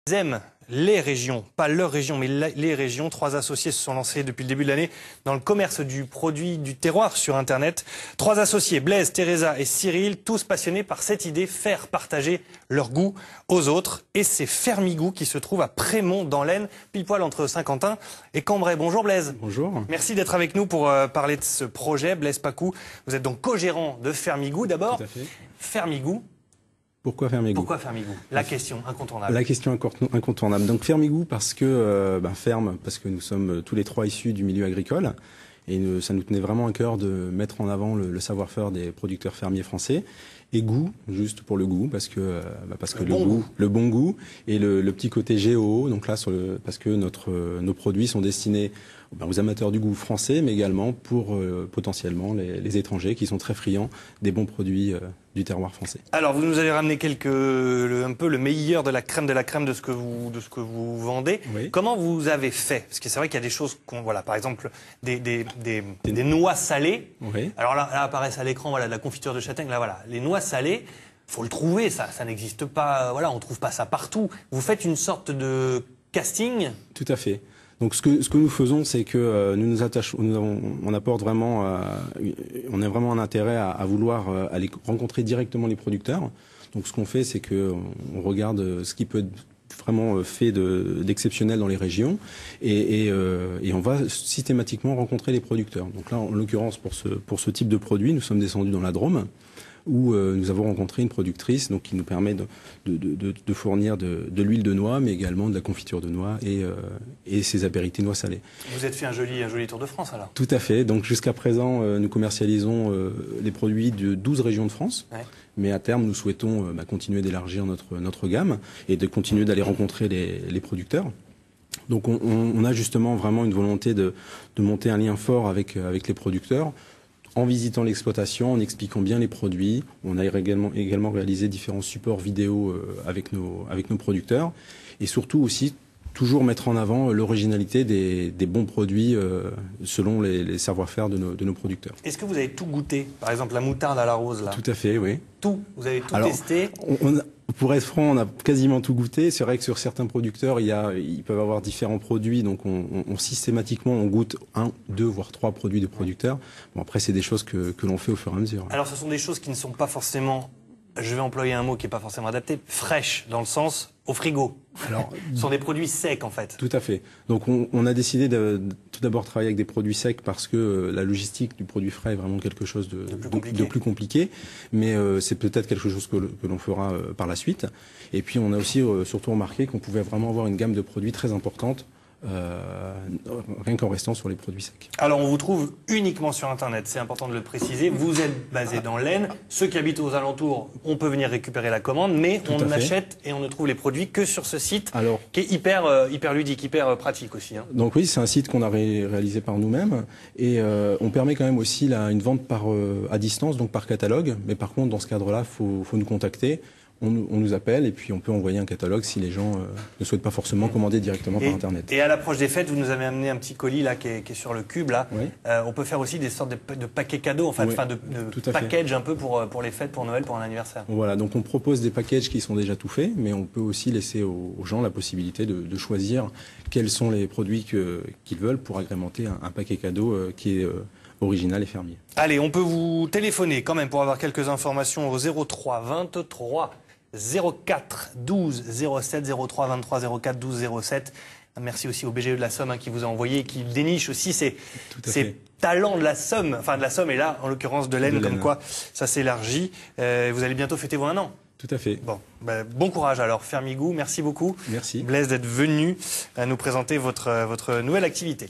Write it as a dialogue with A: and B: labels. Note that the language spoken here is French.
A: Ils aiment les régions, pas leur région, mais les régions. 3 associés se sont lancés depuis le début de l'année dans le commerce du produit du terroir sur Internet. 3 associés, Blaise, Teresa et Cyril, tous passionnés par cette idée, faire partager leur goût aux autres. Et c'est Fermigou qui se trouve à Prémont dans l'Aisne, pile poil entre Saint-Quentin et Cambrai. Bonjour Blaise.
B: Bonjour.
A: Merci d'être avec nous pour parler de ce projet. Blaise Pacou, vous êtes donc co-gérant de Fermigou. D'abord, Fermigou.
B: Pourquoi Fermigou?
A: Pourquoi Fermigou? La question incontournable.
B: La question incontournable. Donc Fermigou parce que ferme, parce que nous sommes tous les 3 issus du milieu agricole et ça nous tenait vraiment à cœur de mettre en avant le savoir-faire des producteurs fermiers français. Et goût, juste pour le goût, parce que le bon goût et le petit côté géo. Donc là, parce que nos produits sont destinés aux amateurs du goût français, mais également pour potentiellement les étrangers qui sont très friands des bons produits du terroir français. Alors,
A: vous nous avez ramené un peu le meilleur de la crème de ce que vous vendez. Oui. Comment vous avez fait? Parce que c'est vrai qu'il y a des choses par exemple des noix salées. Oui. Alors là apparaissent à l'écran, de la confiture de châtaigne. Là, les noix salées, faut le trouver, ça n'existe pas. On trouve pas ça partout. Vous faites une sorte de casting.
B: Tout à fait. Donc ce que nous faisons, c'est que on apporte vraiment, on a vraiment un intérêt à vouloir aller rencontrer directement les producteurs. Donc ce qu'on fait, c'est que on regarde ce qui peut être vraiment fait d'exceptionnel dans les régions et on va systématiquement rencontrer les producteurs. Donc là, en l'occurrence, pour ce type de produit, nous sommes descendus dans la Drôme, où nous avons rencontré une productrice qui nous permet de fournir de l'huile de noix, mais également de la confiture de noix et ses apéritifs noix salées.
A: Vous êtes fait un joli tour de France alors?
B: Tout à fait. Donc jusqu'à présent, nous commercialisons les produits de 12 régions de France. Ouais. Mais à terme, nous souhaitons continuer d'élargir notre gamme et de continuer d'aller rencontrer les producteurs. Donc on a justement vraiment une volonté de monter un lien fort avec les producteurs, en visitant l'exploitation, en expliquant bien les produits. On a également réalisé différents supports vidéo avec nos producteurs. Et surtout aussi, toujours mettre en avant l'originalité des bons produits selon les savoir-faire de nos producteurs.
A: Est-ce que vous avez tout goûté? Par exemple, la moutarde à la rose, là.
B: Tout à fait, oui.
A: Tout? Vous avez tout testé?
B: Pour être franc, on a quasiment tout goûté. C'est vrai que sur certains producteurs, ils peuvent avoir différents produits. Donc, systématiquement, on goûte 1, 2, voire 3 produits de producteurs. Bon, après, c'est des choses que l'on fait au fur et à mesure.
A: Alors, ce sont des choses qui ne sont pas forcément, je vais employer un mot qui n'est pas forcément adapté, fraîches, dans le sens au frigo. Alors, ce sont des produits secs, en fait.
B: Tout à fait. Donc, on a décidé tout d'abord travailler avec des produits secs parce que la logistique du produit frais est vraiment quelque chose de plus compliqué. Mais c'est peut-être quelque chose que l'on fera par la suite. Et puis, on a aussi surtout remarqué qu'on pouvait vraiment avoir une gamme de produits très importante, rien qu'en restant sur les produits secs.
A: Alors on vous trouve uniquement sur Internet, c'est important de le préciser. Vous êtes basé dans l'Aisne. Ceux qui habitent aux alentours, on peut venir récupérer la commande, mais on n'achète et on ne trouve les produits que sur ce site qui est hyper ludique, hyper pratique aussi. Hein.
B: Donc oui, c'est un site qu'on a réalisé par nous-mêmes et on permet quand même aussi une vente à distance, donc par catalogue. Mais par contre, dans ce cadre-là, faut nous contacter. On nous appelle et puis on peut envoyer un catalogue si les gens ne souhaitent pas forcement commander directement par Internet.
A: Et à l'approche des fêtes, vous nous avez amené un petit colis là qui est sur le cube là. Oui. On peut faire aussi des sortes de paquets cadeaux, de package un peu pour les fêtes, pour Noël, pour un anniversaire.
B: Voilà, donc on propose des packages qui sont déjà tout faits, mais on peut aussi laisser aux gens la possibilité de choisir quels sont les produits qu'ils veulent pour agrémenter un paquet cadeau qui est original et fermier.
A: Allez, on peut vous téléphoner quand même pour avoir quelques informations au 03 23 04 12 07 03 23 04 12 07. Merci aussi au BGE de la Somme qui vous a envoyé et qui déniche aussi ces talents de la Somme, et là, en l'occurrence de l'Aisne, comme quoi ça s'élargit. Vous allez bientôt fêter vos 1 an.
B: Tout à fait.
A: Bon courage alors, Fermigou. Merci beaucoup.
B: Merci.
A: Blaise d'être venu nous présenter votre nouvelle activité.